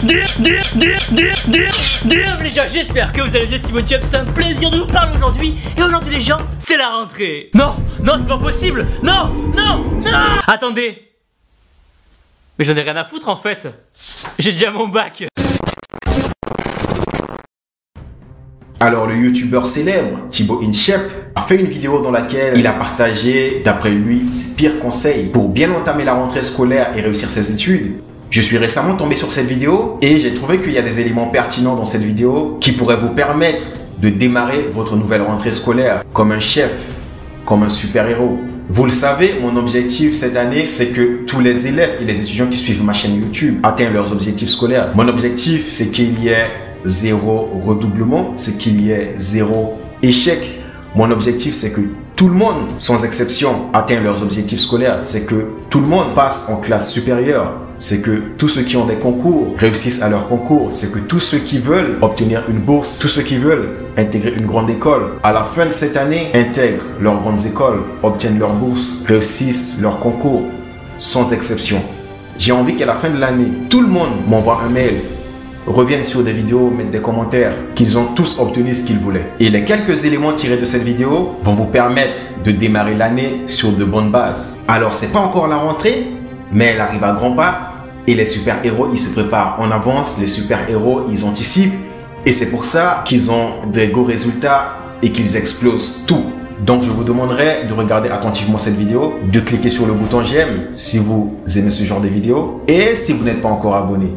Les gens, j'espère que vous allez bien. Simon Chubb, c'est un plaisir de vous parler aujourd'hui. Et aujourd'hui les gens, c'est la rentrée. Non, non, c'est pas possible. Non, non, non. Attendez. Mais j'en ai rien à foutre en fait. J'ai déjà mon bac. Alors le youtubeur célèbre Thibaut InShape a fait une vidéo dans laquelle il a partagé, d'après lui, ses pires conseils pour bien entamer la rentrée scolaire et réussir ses études. Je suis récemment tombé sur cette vidéo et j'ai trouvé qu'il y a des éléments pertinents dans cette vidéo qui pourraient vous permettre de démarrer votre nouvelle rentrée scolaire comme un chef, comme un super-héros. Vous le savez, mon objectif cette année, c'est que tous les élèves et les étudiants qui suivent ma chaîne YouTube atteignent leurs objectifs scolaires. Mon objectif, c'est qu'il y ait 0 redoublement, c'est qu'il y ait 0 échec. Mon objectif, c'est que tout le monde, sans exception, atteigne leurs objectifs scolaires. C'est que tout le monde passe en classe supérieure. C'est que tous ceux qui ont des concours réussissent à leur concours. C'est que tous ceux qui veulent obtenir une bourse, tous ceux qui veulent intégrer une grande école, à la fin de cette année, intègrent leurs grandes écoles, obtiennent leur bourse, réussissent leur concours, sans exception. J'ai envie qu'à la fin de l'année, tout le monde m'envoie un mail, reviennent sur des vidéos, mettent des commentaires, qu'ils ont tous obtenu ce qu'ils voulaient. Et les quelques éléments tirés de cette vidéo vont vous permettre de démarrer l'année sur de bonnes bases. Alors, c'est pas encore la rentrée, mais elle arrive à grands pas. Et les super-héros, ils se préparent en avance. Les super-héros, ils anticipent. Et c'est pour ça qu'ils ont des beaux résultats et qu'ils explosent tout. Donc, je vous demanderai de regarder attentivement cette vidéo, de cliquer sur le bouton j'aime si vous aimez ce genre de vidéos. Et si vous n'êtes pas encore abonné,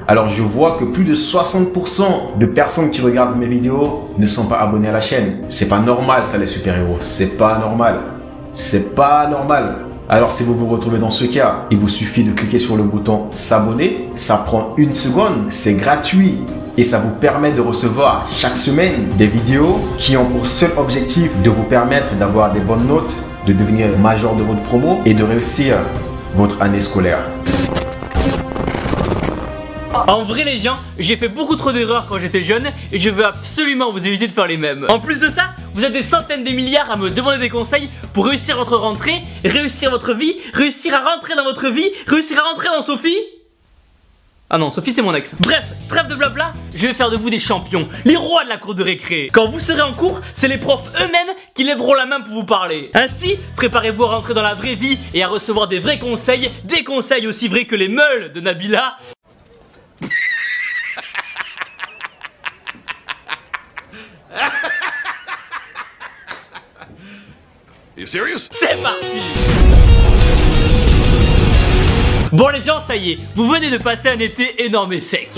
alors je vois que plus de 60% de personnes qui regardent mes vidéos ne sont pas abonnées à la chaîne. C'est pas normal ça les super-héros, c'est pas normal. C'est pas normal. Alors si vous vous retrouvez dans ce cas, il vous suffit de cliquer sur le bouton s'abonner. Ça prend 1 seconde, c'est gratuit. Et ça vous permet de recevoir chaque semaine des vidéos qui ont pour seul objectif de vous permettre d'avoir des bonnes notes, de devenir major de votre promo et de réussir votre année scolaire. En vrai les gens, j'ai fait beaucoup trop d'erreurs quand j'étais jeune et je veux absolument vous éviter de faire les mêmes. En plus de ça, vous êtes des centaines de milliards à me demander des conseils pour réussir votre rentrée, réussir votre vie, réussir à rentrer dans votre vie, réussir à rentrer dans Sophie. Ah non, Sophie c'est mon ex. Bref, trêve de blabla, je vais faire de vous des champions, les rois de la cour de récré. Quand vous serez en cours, c'est les profs eux-mêmes qui lèveront la main pour vous parler. Ainsi, préparez-vous à rentrer dans la vraie vie et à recevoir des vrais conseils, des conseils aussi vrais que les meules de Nabila. You serious? C'est parti! Bon les gens, ça y est, vous venez de passer un été énorme et sec.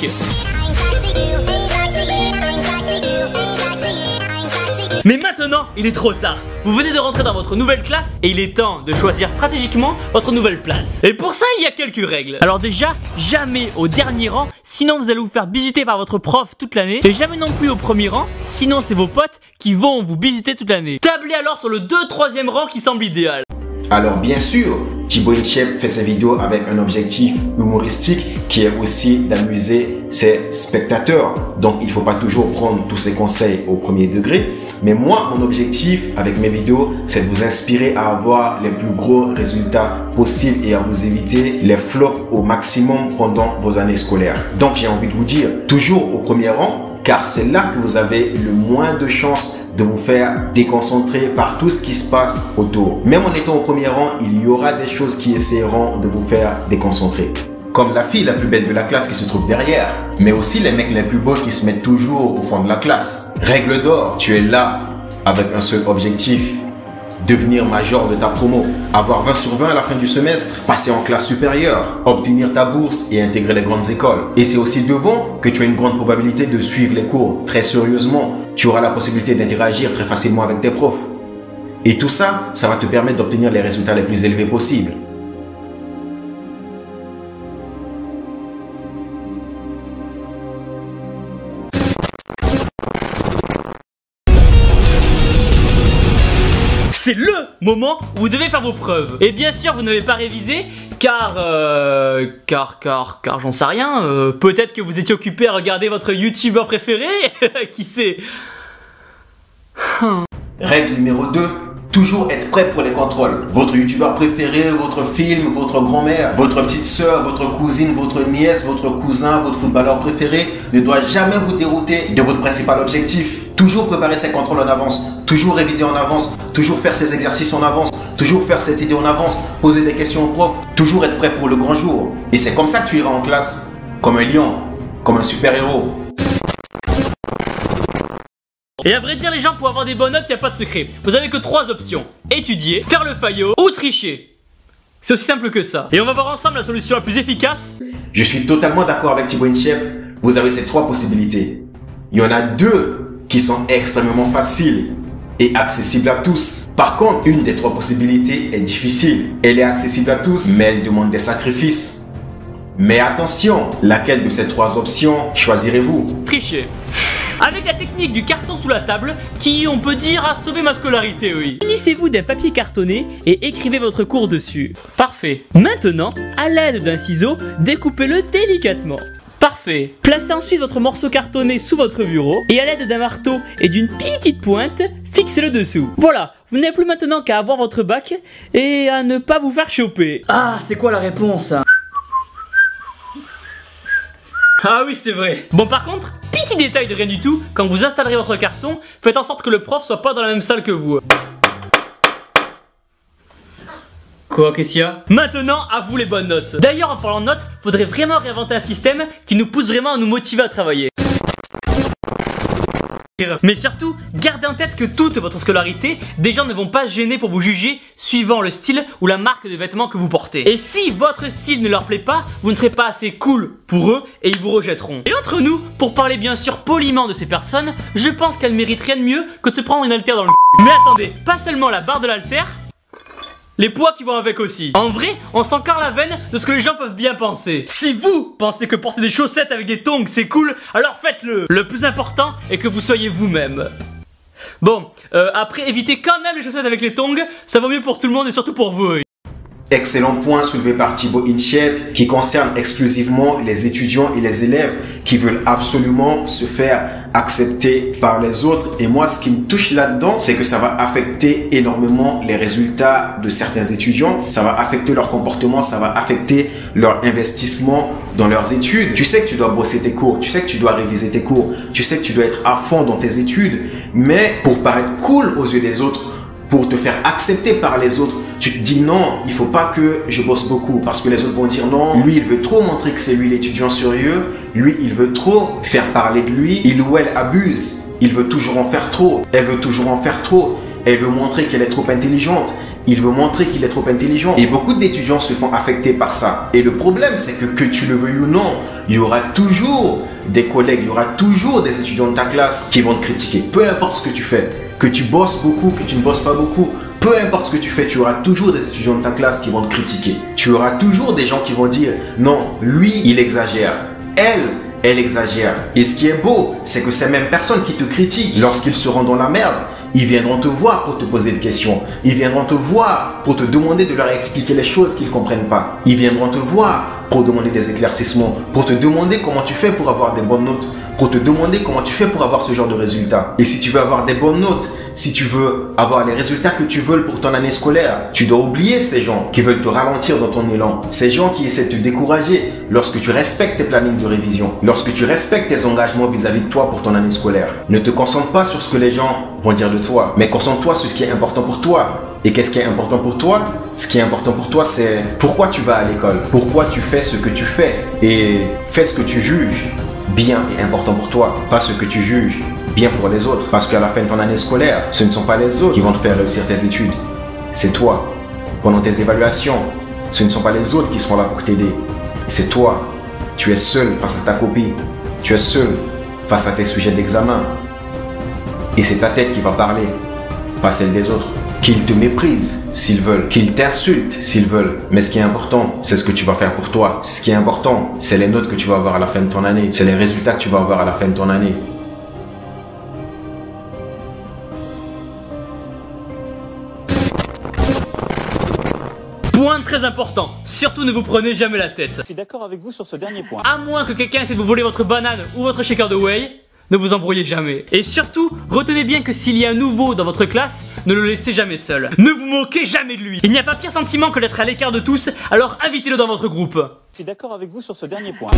Mais maintenant, il est trop tard. Vous venez de rentrer dans votre nouvelle classe et il est temps de choisir stratégiquement votre nouvelle place. Et pour ça, il y a quelques règles. Alors déjà, jamais au dernier rang, sinon vous allez vous faire bisuter par votre prof toute l'année. Et jamais non plus au premier rang, sinon c'est vos potes qui vont vous bisuter toute l'année. Tablez alors sur le 2-3e rang qui semble idéal. Alors bien sûr, Thibaut InShape fait ses vidéos avec un objectif humoristique qui est aussi d'amuser ses spectateurs. Donc il ne faut pas toujours prendre tous ses conseils au premier degré. Mais moi, mon objectif avec mes vidéos, c'est de vous inspirer à avoir les plus gros résultats possibles et à vous éviter les flops au maximum pendant vos années scolaires. Donc j'ai envie de vous dire, toujours au premier rang, car c'est là que vous avez le moins de chances de vous faire déconcentrer par tout ce qui se passe autour. Même en étant au premier rang, il y aura des choses qui essaieront de vous faire déconcentrer. Comme la fille la plus belle de la classe qui se trouve derrière, mais aussi les mecs les plus beaux qui se mettent toujours au fond de la classe. Règle d'or, tu es là avec un seul objectif, devenir major de ta promo, avoir 20 sur 20 à la fin du semestre, passer en classe supérieure, obtenir ta bourse et intégrer les grandes écoles. Et c'est aussi devant que tu as une grande probabilité de suivre les cours très sérieusement. Tu auras la possibilité d'interagir très facilement avec tes profs. Et tout ça, ça va te permettre d'obtenir les résultats les plus élevés possibles. C'est le moment où vous devez faire vos preuves. Et bien sûr, vous n'avez pas révisé car j'en sais rien. Peut-être que vous étiez occupé à regarder votre youtubeur préféré. Qui sait? Règle numéro 2. Toujours être prêt pour les contrôles. Votre youtubeur préféré, votre film, votre grand-mère, votre petite soeur, votre cousine, votre nièce, votre cousin, votre footballeur préféré ne doit jamais vous dérouter de votre principal objectif. Toujours préparer ses contrôles en avance, toujours réviser en avance, toujours faire ses exercices en avance, toujours faire cette idée en avance, poser des questions au prof, toujours être prêt pour le grand jour. Et c'est comme ça que tu iras en classe, comme un lion, comme un super-héros. Et à vrai dire les gens, pour avoir des bonnes notes, il n'y a pas de secret. Vous avez que 3 options. Étudier, faire le faillot ou tricher. C'est aussi simple que ça. Et on va voir ensemble la solution la plus efficace. Je suis totalement d'accord avec Thibaut InShape. Vous avez ces 3 possibilités. Il y en a 2 qui sont extrêmement faciles et accessibles à tous. Par contre, une des 3 possibilités est difficile. Elle est accessible à tous, mais elle demande des sacrifices. Mais attention, laquelle de ces 3 options choisirez-vous? Tricher. Avec la technique du carton sous la table, qui, on peut dire, a sauvé ma scolarité, oui. Munissez-vous d'un papier cartonné et écrivez votre cours dessus. Parfait. Maintenant, à l'aide d'un ciseau, découpez-le délicatement. Parfait. Placez ensuite votre morceau cartonné sous votre bureau et à l'aide d'un marteau et d'une petite pointe, fixez-le dessous. Voilà, vous n'avez plus maintenant qu'à avoir votre bac et à ne pas vous faire choper. Ah, c'est quoi la réponse? Ah oui, c'est vrai. Bon, par contre, petit détail de rien du tout, quand vous installerez votre carton, faites en sorte que le prof soit pas dans la même salle que vous. Quoi, qu'est-ce qu'il y a? Maintenant, à vous les bonnes notes. D'ailleurs, en parlant de notes, faudrait vraiment réinventer un système qui nous pousse vraiment à nous motiver à travailler. Mais surtout, gardez en tête que toute votre scolarité, des gens ne vont pas se gêner pour vous juger suivant le style ou la marque de vêtements que vous portez. Et si votre style ne leur plaît pas, vous ne serez pas assez cool pour eux et ils vous rejetteront. Et entre nous, pour parler bien sûr poliment de ces personnes, je pense qu'elles méritent rien de mieux que de se prendre une haltère dans le c*ul. Mais attendez, pas seulement la barre de l'haltère, les poids qui vont avec aussi. En vrai, on s'encore la veine de ce que les gens peuvent bien penser. Si vous pensez que porter des chaussettes avec des tongs c'est cool, alors faites-le. Le plus important est que vous soyez vous-même. Bon, après évitez quand même les chaussettes avec les tongs, ça vaut mieux pour tout le monde et surtout pour vous. Excellent point soulevé par Thibaut InShape qui concerne exclusivement les étudiants et les élèves qui veulent absolument se faire accepter par les autres. Et moi, ce qui me touche là-dedans, c'est que ça va affecter énormément les résultats de certains étudiants. Ça va affecter leur comportement, ça va affecter leur investissement dans leurs études. Tu sais que tu dois bosser tes cours, tu sais que tu dois réviser tes cours, tu sais que tu dois être à fond dans tes études. Mais pour paraître cool aux yeux des autres, pour te faire accepter par les autres, tu te dis non, il faut pas que je bosse beaucoup parce que les autres vont dire non, lui il veut trop montrer que c'est lui l'étudiant sérieux, lui il veut trop faire parler de lui, il ou elle abuse, il veut toujours en faire trop, elle veut toujours en faire trop, elle veut montrer qu'elle est trop intelligente, il veut montrer qu'il est trop intelligent. Et beaucoup d'étudiants se font affecter par ça. Et le problème c'est que tu le veuilles ou non, il y aura toujours des collègues, il y aura toujours des étudiants de ta classe qui vont te critiquer, peu importe ce que tu fais. Que tu bosses beaucoup, que tu ne bosses pas beaucoup, peu importe ce que tu fais, tu auras toujours des étudiants de ta classe qui vont te critiquer. Tu auras toujours des gens qui vont dire non, lui, il exagère. Elle exagère. Et ce qui est beau, c'est que ces mêmes personnes qui te critiquent, lorsqu'ils seront dans la merde, ils viendront te voir pour te poser des questions. Ils viendront te voir pour te demander de leur expliquer les choses qu'ils ne comprennent pas. Ils viendront te voir pour demander des éclaircissements, pour te demander comment tu fais pour avoir des bonnes notes, pour te demander comment tu fais pour avoir ce genre de résultats. Et si tu veux avoir des bonnes notes, si tu veux avoir les résultats que tu veux pour ton année scolaire, tu dois oublier ces gens qui veulent te ralentir dans ton élan. Ces gens qui essaient de te décourager lorsque tu respectes tes plannings de révision, lorsque tu respectes tes engagements vis-à-vis de toi pour ton année scolaire. Ne te concentre pas sur ce que les gens vont dire de toi, mais concentre-toi sur ce qui est important pour toi. Et qu'est-ce qui est important pour toi? Ce qui est important pour toi, c'est pourquoi tu vas à l'école, pourquoi tu fais ce que tu fais, et fais ce que tu juges bien et important pour toi, pas ce que tu juges bien pour les autres. Parce qu'à la fin de ton année scolaire, ce ne sont pas les autres qui vont te faire réussir tes études, c'est toi. Pendant tes évaluations, ce ne sont pas les autres qui seront là pour t'aider, c'est toi. Tu es seul face à ta copie, tu es seul face à tes sujets d'examen. Et c'est ta tête qui va parler, pas celle des autres. Qu'ils te méprisent s'ils veulent, qu'ils t'insultent s'ils veulent. Mais ce qui est important, c'est ce que tu vas faire pour toi. Ce qui est important, c'est les notes que tu vas avoir à la fin de ton année. C'est les résultats que tu vas avoir à la fin de ton année. Point très important, surtout ne vous prenez jamais la tête. Je suis d'accord avec vous sur ce dernier point. À moins que quelqu'un essaie de vous voler votre banane ou votre shaker de whey, ne vous embrouillez jamais. Et surtout, retenez bien que s'il y a un nouveau dans votre classe, ne le laissez jamais seul. Ne vous moquez jamais de lui. Il n'y a pas pire sentiment que d'être à l'écart de tous, alors invitez-le dans votre groupe. Je suis d'accord avec vous sur ce dernier point.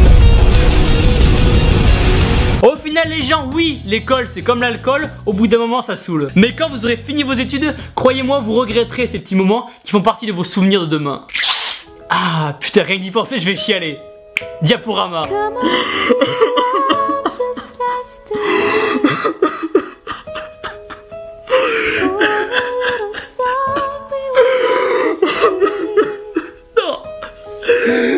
Au final les gens, oui, l'école c'est comme l'alcool, au bout d'un moment ça saoule. Mais quand vous aurez fini vos études, croyez-moi, vous regretterez ces petits moments qui font partie de vos souvenirs de demain. Ah putain, rien que d'y penser, je vais chialer. Diaporama.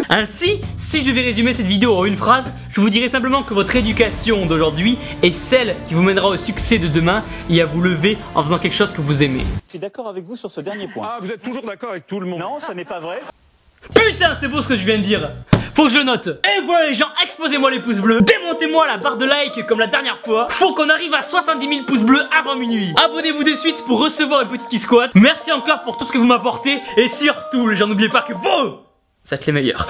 Ainsi, si je devais résumer cette vidéo en une phrase, je vous dirais simplement que votre éducation d'aujourd'hui est celle qui vous mènera au succès de demain et à vous lever en faisant quelque chose que vous aimez. Je suis d'accord avec vous sur ce dernier point. Ah, vous êtes toujours d'accord avec tout le monde. Non, ce n'est pas vrai. Putain, c'est beau ce que je viens de dire. Faut que je le note. Et voilà les gens, explosez-moi les pouces bleus. Démontez-moi la barre de like comme la dernière fois. Faut qu'on arrive à 70 000 pouces bleus avant minuit. Abonnez-vous de suite pour recevoir un petit squat. Merci encore pour tout ce que vous m'apportez. Et surtout les gens, n'oubliez pas que vous êtes les meilleurs.